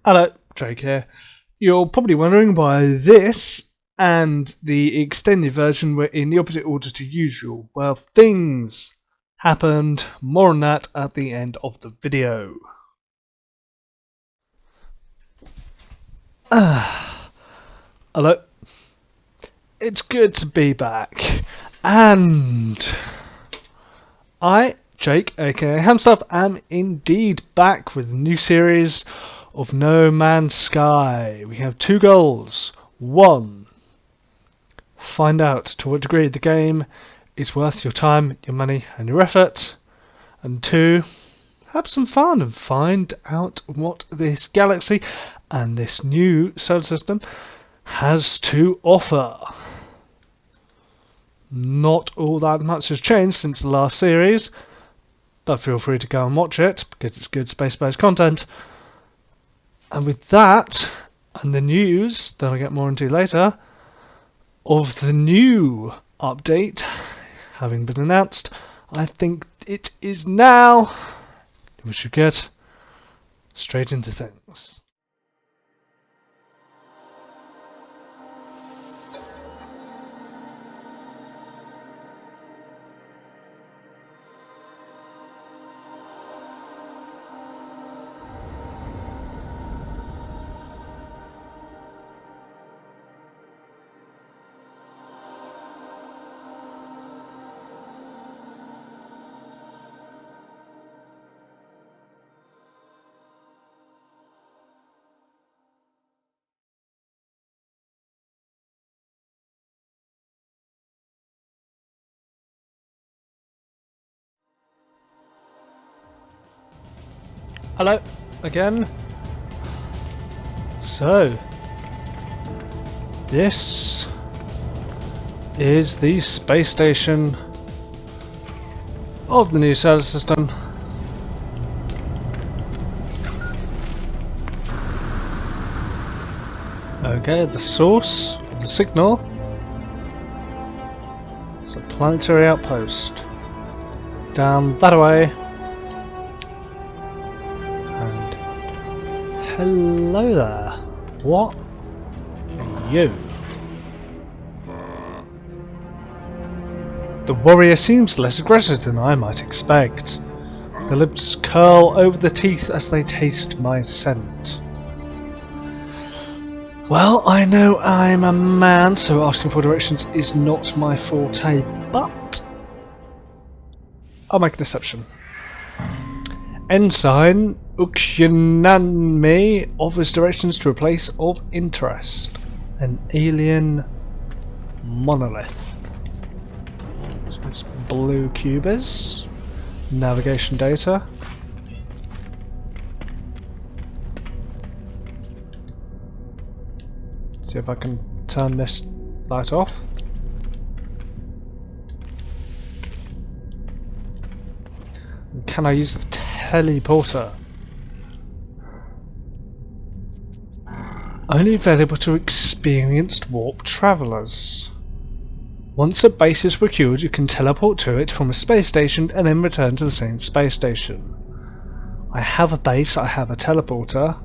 Hello, Drake here. You're probably wondering why this and the extended version were in the opposite order to usual. Well, things happened. More on that at the end of the video. Hello. It's good to be back. And I, Jake, aka HamStuff, am indeed back with a new series of No Man's Sky. We have two goals. One, find out to what degree the game is worth your time, your money and your effort. And two, have some fun and find out what this galaxy and this new solar system has to offer. Not all that much has changed since the last series, but feel free to go and watch it because it's good space-based content. And with that, and the news that I'll get more into later, of the new update having been announced, I think it is now we should get straight into things. Hello, again. So, this is the space station of the new solar system. Okay, the source of the signal is a planetary outpost. Down that way. Hello there. What are you? The warrior seems less aggressive than I might expect. The lips curl over the teeth as they taste my scent. Well, I know I'm a man, so asking for directions is not my forte, but I'll make a deception. Ensign Ukshinanme offers directions to a place of interest. An alien monolith. So it's blue cubes. Navigation data. See if I can turn this light off. Can I use the teleporter? Only available to experienced warp travellers. Once a base is procured, you can teleport to it from a space station and then return to the same space station. I have a base, I have a teleporter.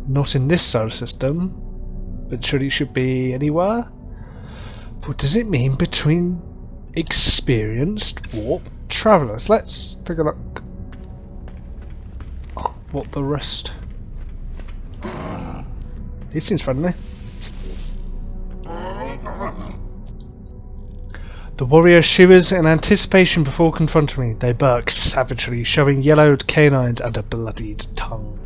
Not in this solar system, but surely it should be anywhere. What does it mean between experienced warp travellers? Let's take a look. What the rest? He seems friendly. The warrior shivers in anticipation before confronting me. They bark savagely, showing yellowed canines and a bloodied tongue.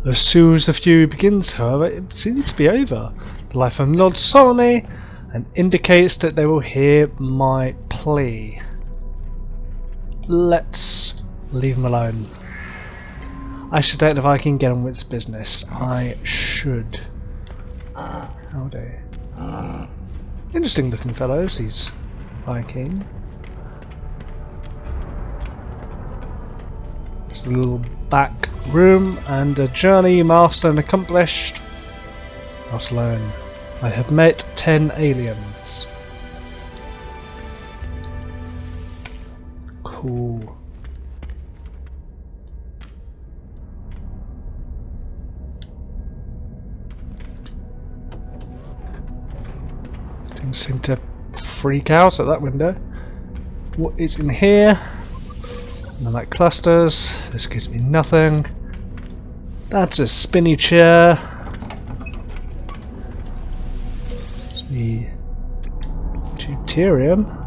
As soon as the fury begins, however, it seems to be over. The life form nods solemnly and indicates that they will hear my plea. Let's leave them alone. I should let the Viking get on with its business. I should. Howdy. Interesting looking fellows, these Viking. Just a little back room and a journey mastered and accomplished. Not alone. I have met 10 aliens. Cool. Doesn't seem to freak out at that window. What is in here? None like clusters. This gives me nothing. That's a spinny chair. It's the deuterium.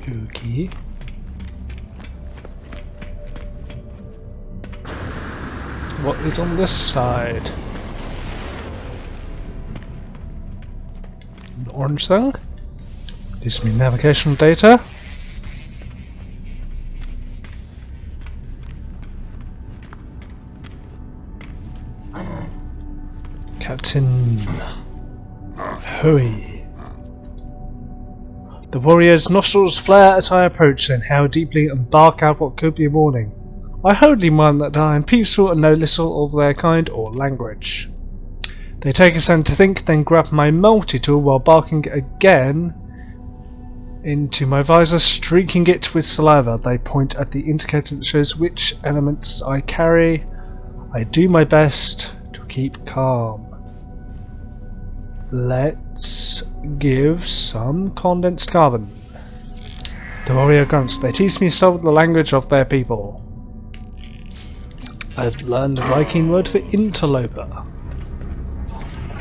Okay. What is on this side? An orange thing? Gives me navigational data. Captain Hooey. The warrior's nostrils flare as I approach, and how deeply and bark out what could be a warning. I hardly mind that I am peaceful and know little of their kind or language. They take a second to think, then grab my multi-tool while barking again into my visor, streaking it with saliva. They point at the indicator that shows which elements I carry. I do my best to keep calm. Let's give some condensed carbon. The warrior grunts. They teach me some of the language of their people. I've learned a Viking word for interloper.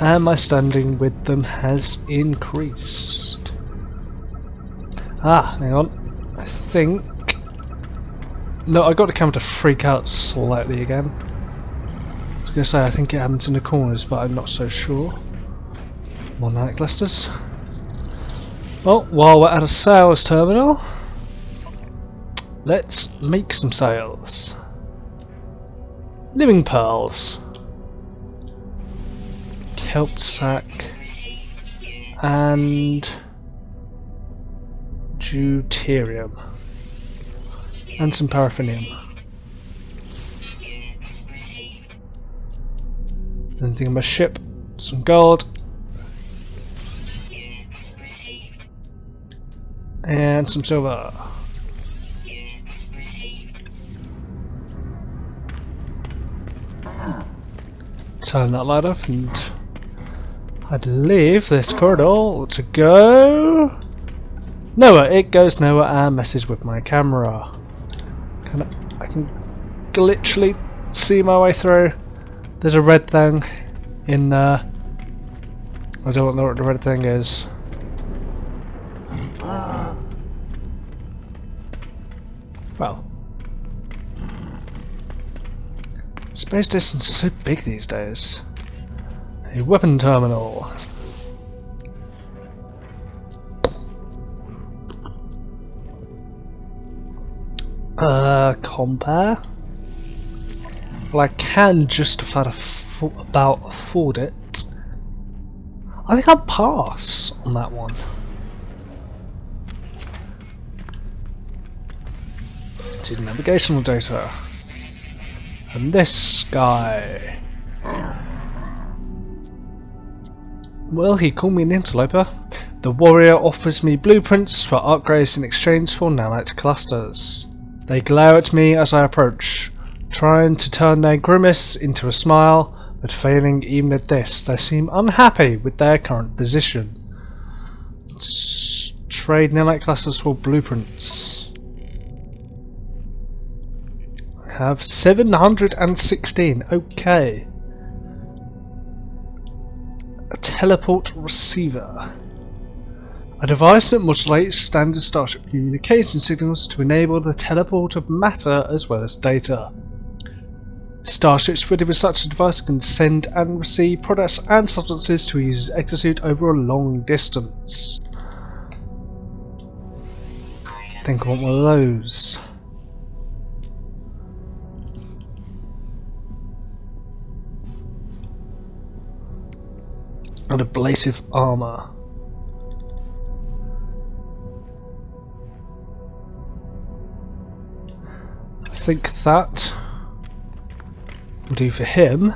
And my standing with them has increased. Ah, hang on. I think... No, I got the camera to freak out slightly again. I was going to say I think it happens in the corners, but I'm not so sure. More night clusters. Well, while we're at a sales terminal, let's make some sales. Living pearls, kelp sack, and deuterium, and some paraffinium. Anything on my ship? Some gold. And some silver. Turn that light off, and I believe this corridor to go nowhere. It goes nowhere. And message with my camera. I can literally see my way through. There's a red thing in there. I don't know what the red thing is. Well, space stations are so big these days. A weapon terminal. Compare? Well, I can just about afford it. I think I'll pass on that one. To navigational data. And this guy. Well, he called me an interloper. The warrior offers me blueprints for upgrades in exchange for nanite clusters. They glare at me as I approach, trying to turn their grimace into a smile, but failing even at this. They seem unhappy with their current position. Trade nanite clusters for blueprints. I have 716. Okay. A teleport receiver. A device that modulates standard Starship communication signals to enable the teleport of matter as well as data. Starships fitted with such a device can send and receive products and substances to a user's exosuit over a long distance. I think I want one of those. And abrasive armour. I think that will do for him.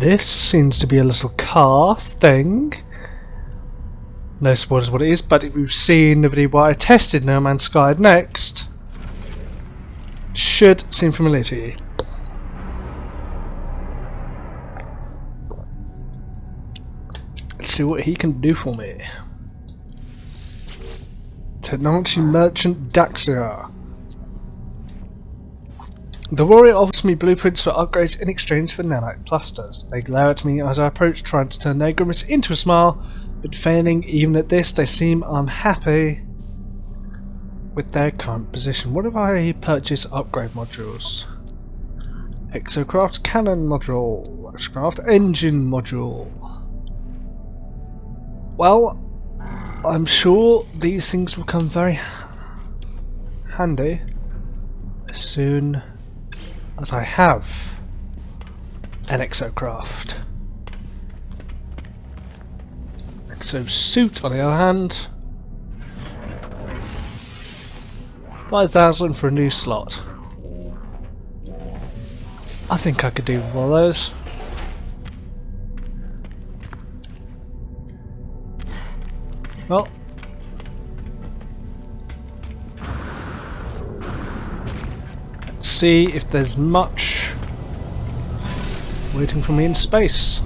This seems to be a little car thing. No spoilers what it is, but if you've seen the video where I tested No Man's Sky next, it should seem familiar to you. Let's see what he can do for me. Technology Merchant Daxia. The warrior offers me blueprints for upgrades in exchange for nanite clusters. They glare at me as I approach, trying to turn their grimace into a smile, but failing even at this, they seem unhappy with their current position. What if I purchase upgrade modules? Exocraft cannon module, Exocraft engine module. Well, I'm sure these things will come very handy as soon as I have an exocraft. Exosuit, on the other hand, 5,000 for a new slot. I think I could do one of those. Well, let's see if there's much waiting for me in space.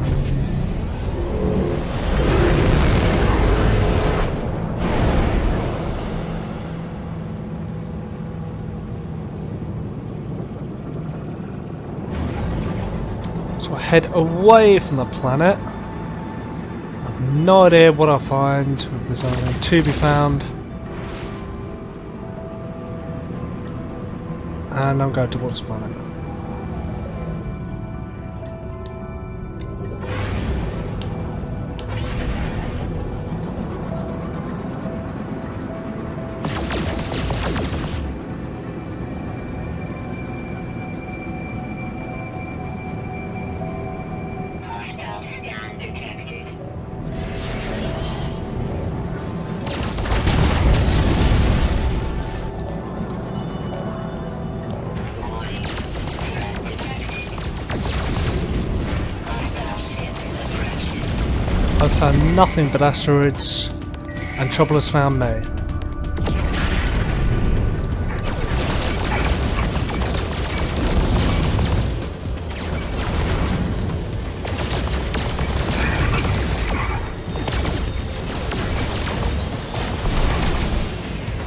So I head away from the planet. No idea what I'll find, if there's anything to be found. And I'm going towards the planet. Hostile scan detected. I've found nothing but asteroids, and trouble has found me.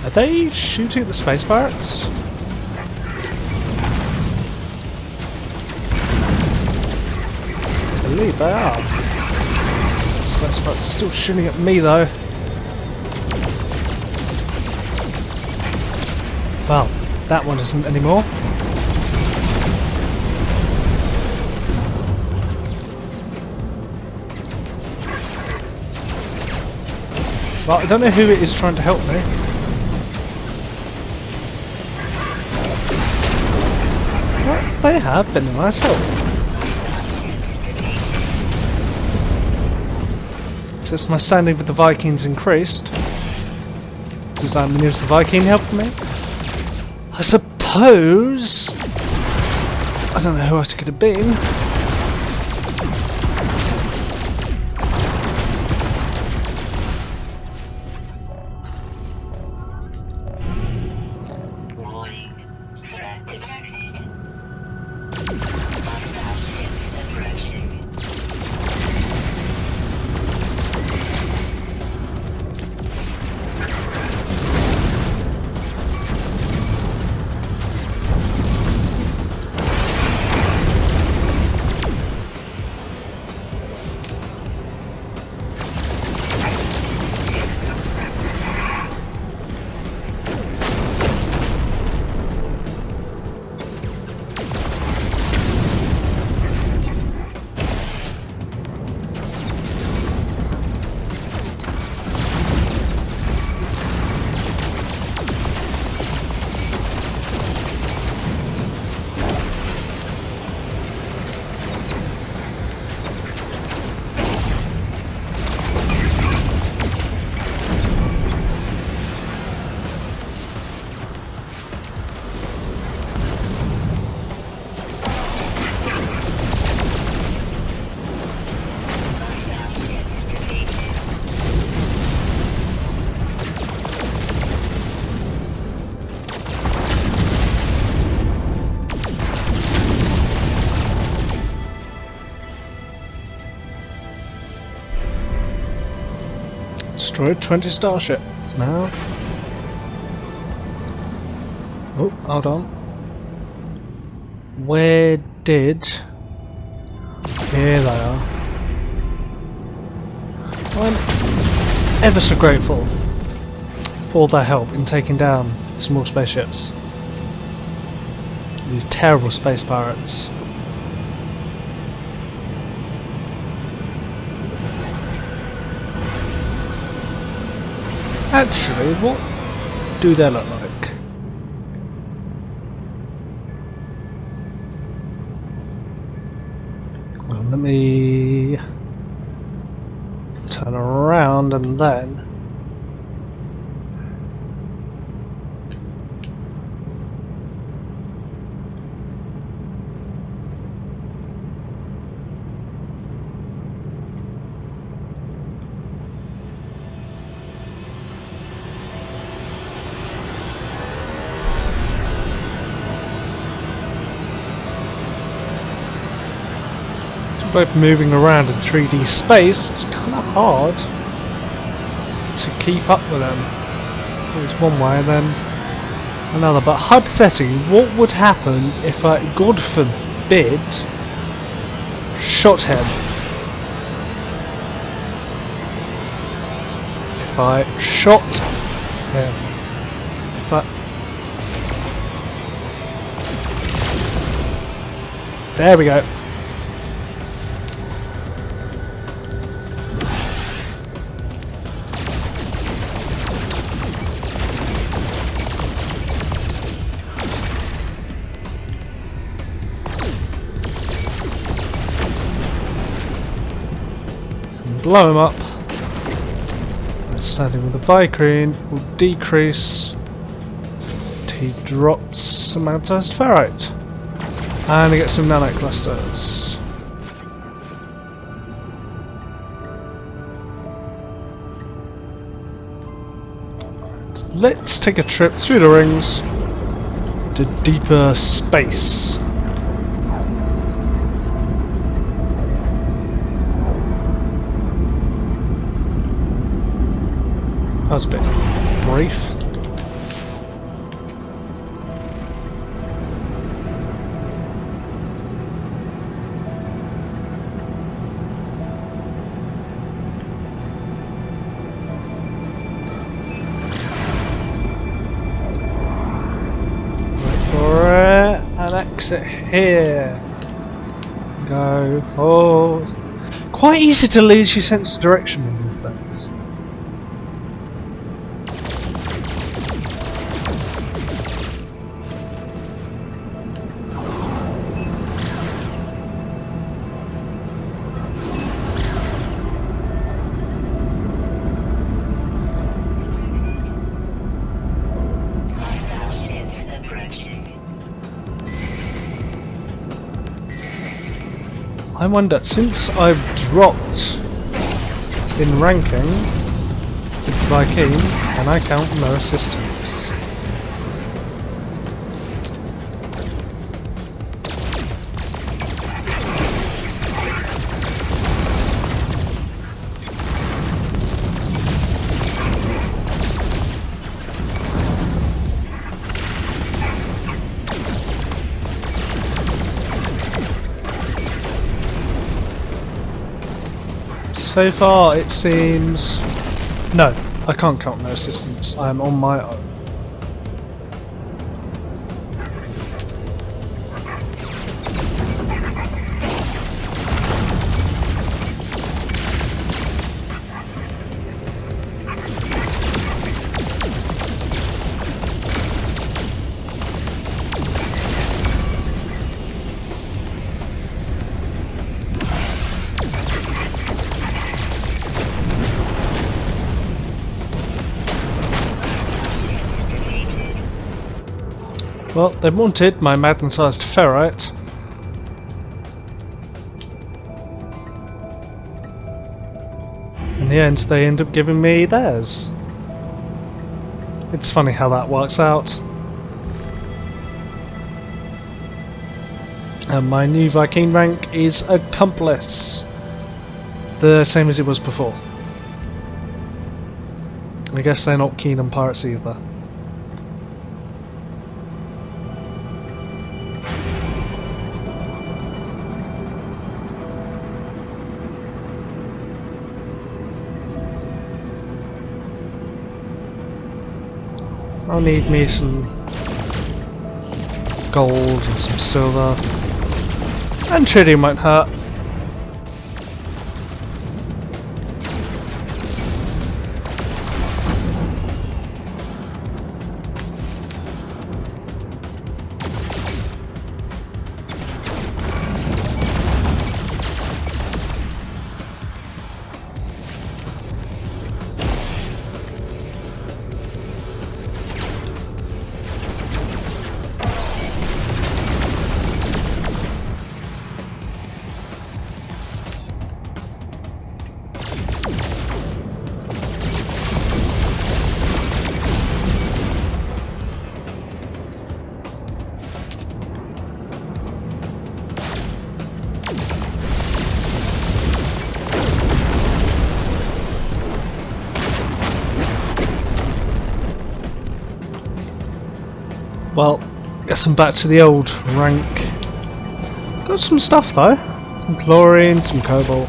Are they shooting at the space pirates? I believe they are. Space pirates are still shooting at me though. Well, that one isn't anymore. Well, I don't know who it is trying to help me. Well, they have been a nice help. Since my standing with the Vikings increased, does that mean the Viking helped me? I suppose. I don't know who else it could have been. Warning. Threat detected. Hostile ships approaching. destroyed 20 starships now. Oh, hold on. Where did... Here they are. I'm ever so grateful for all their help in taking down small spaceships. These terrible space pirates. Actually, what do they look like? Well, let me turn around and then both moving around in 3D space, it's kind of hard to keep up with them. It's one way and then another. But hypothetically, what would happen if I, God forbid, shot him? If I shot him. If I... There we go. Blow him up. Standing with the Vicrine will decrease. He drops some magnetized ferrite. And he gets some nanoclusters. Let's take a trip through the rings to deeper space. That was a bit brief. Wait for it. An exit here. Go. Oh. Quite easy to lose your sense of direction in these things. I wonder, since I've dropped in ranking with Vy'keen, can I count no assistance? So far, it seems... No, I can't count no assistance. I am on my own. Well, they wanted my magnetized ferrite. In the end, they end up giving me theirs. It's funny how that works out. And my new Vy'keen rank is Accomplice. The same as it was before. I guess they're not keen on pirates either. I'll need me some gold and some silver. And tritium won't hurt. Well, guess I'm back to the old rank. Got some stuff though. Some chlorine, some cobalt.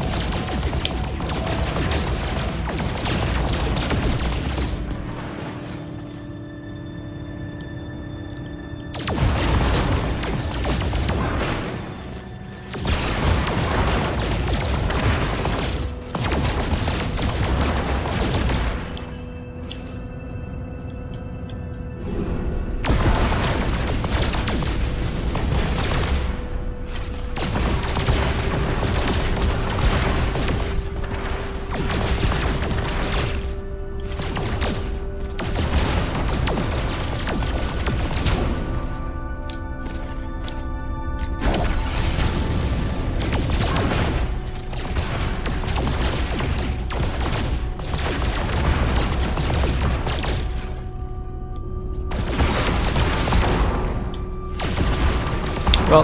Well,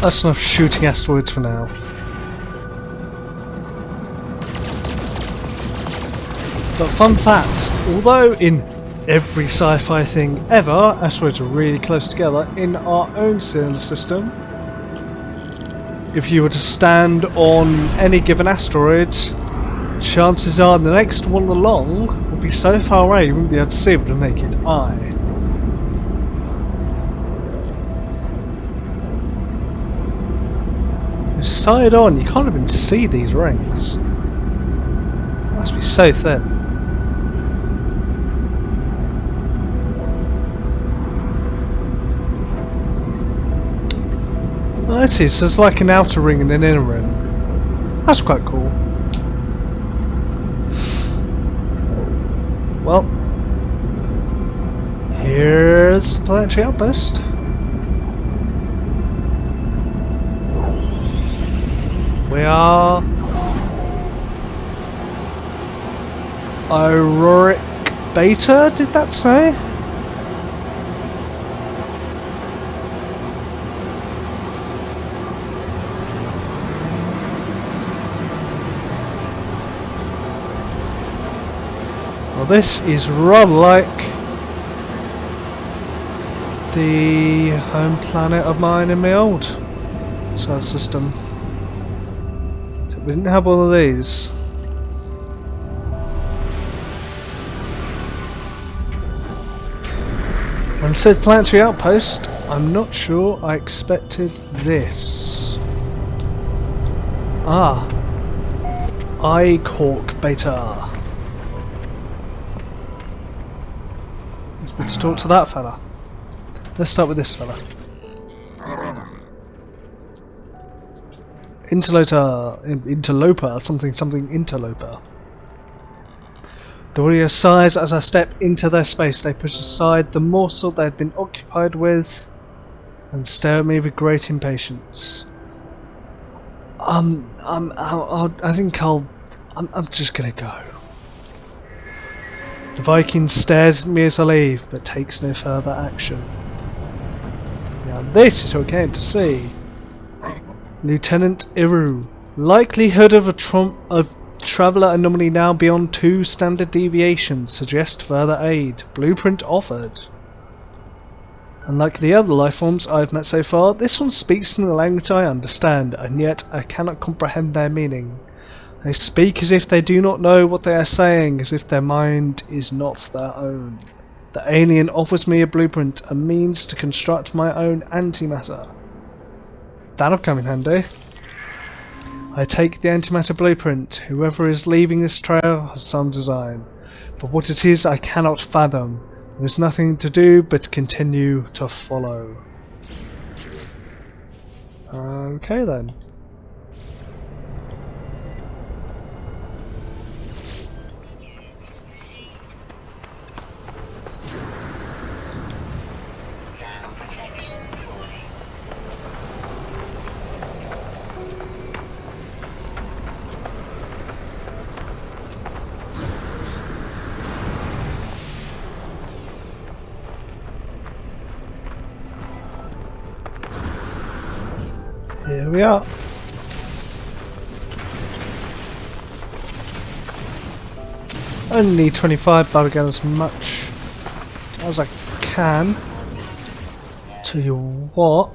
that's enough shooting asteroids for now. But fun fact, although in every sci-fi thing ever, asteroids are really close together, in our own solar system, if you were to stand on any given asteroid, chances are the next one along would be so far away you wouldn't be able to see it with the naked eye. Side on, you can't even see these rings. It must be so thin. Oh, I see, so it's like an outer ring and an inner ring. That's quite cool. Well, here's the planetary outpost. We are Auroric Beta, did that say? Well, this is rather like the home planet of mine in my old solar system. We didn't have one of these. When it said planetary outpost, I'm not sure I expected this. Ah. I-Cork Beta. It's good to talk to that fella. Let's start with this fella. Interloper, something interloper. The warriors sighs as I step into their space. They push aside the morsel they had been occupied with and stare at me with great impatience. I'm just gonna go. The Viking stares at me as I leave, but takes no further action. Now this is who I came to see. Lieutenant Iru. Likelihood of Traveller anomaly now beyond 2 standard deviations. Suggest further aid. Blueprint offered. Unlike the other lifeforms I've met so far, this one speaks in a language I understand, and yet I cannot comprehend their meaning. They speak as if they do not know what they are saying, as if their mind is not their own. The alien offers me a blueprint, a means to construct my own antimatter. That'll come in handy. I take the antimatter blueprint. Whoever is leaving this trail has some design, but what it is I cannot fathom. There is nothing to do but continue to follow. Okay then. Here we are. Only need 25, but I'll get as much as I can. Tell you what.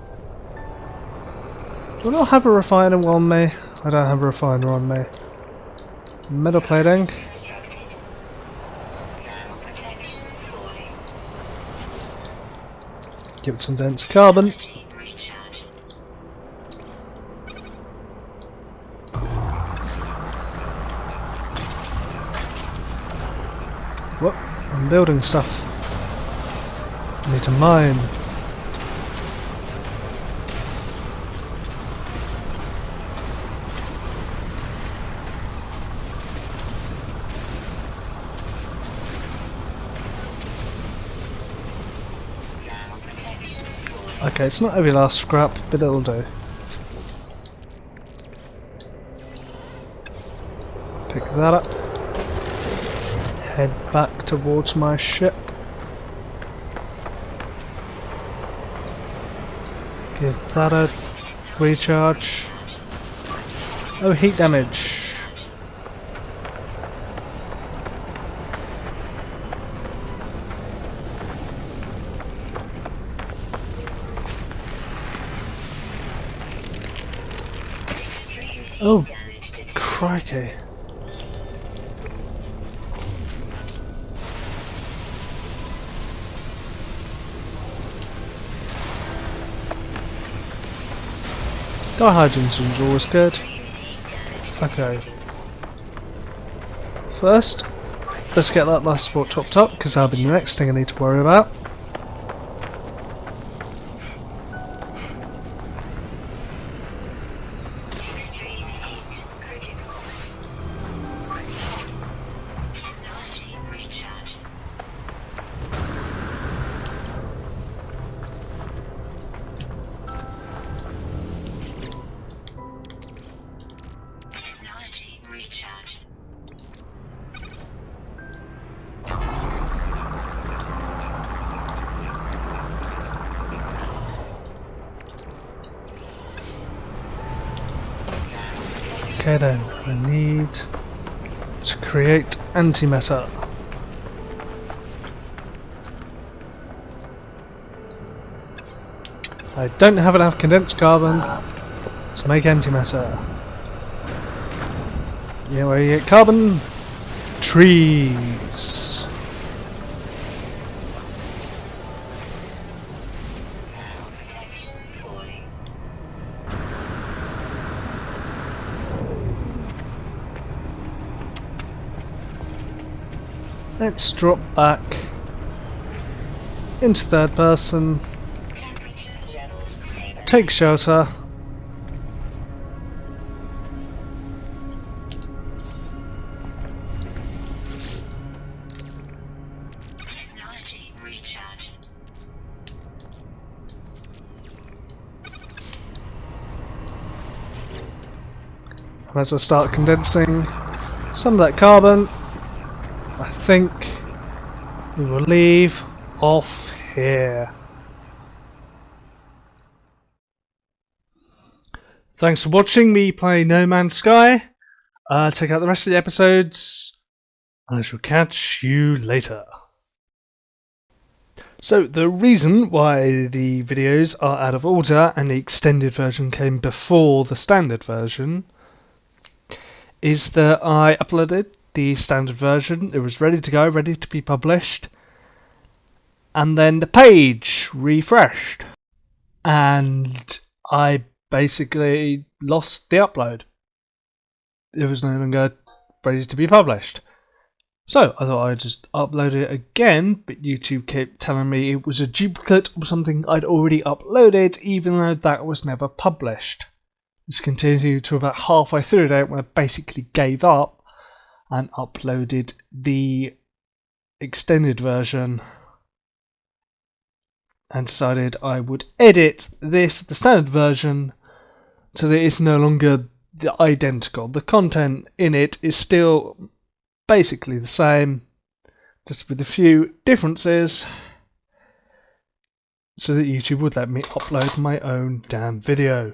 Do I not have a refiner on me? I don't have a refiner on me. Metal plating. Give it some dense carbon. Whoop, I'm building stuff. I need to mine. Okay, it's not every last scrap, but it'll do. Pick that up. Head back towards my ship. Give that a recharge. Oh, heat damage. Oh, crikey. Dihydrogen's always good. Okay. First, let's get that life support topped up, because that'll be the next thing I need to worry about. Okay then, I need to create antimatter. I don't have enough condensed carbon to make antimatter. Yeah, where you get carbon? Trees. Let's drop back into third person, take shelter, and as I start condensing some of that carbon, I think we will leave off here. Thanks for watching me play No Man's Sky. Check out the rest of the episodes. I shall catch you later. So the reason why the videos are out of order and the extended version came before the standard version is that I uploaded the standard version, it was ready to go, ready to be published, and then the page refreshed and I basically lost the upload. It was no longer ready to be published. So I thought I'd just upload it again, but YouTube kept telling me it was a duplicate of something I'd already uploaded, even though that was never published. This continued to about halfway through the day when I basically gave up and uploaded the extended version and decided I would edit the standard version, so that it's no longer identical. The content in it is still basically the same, just with a few differences, so that YouTube would let me upload my own damn video.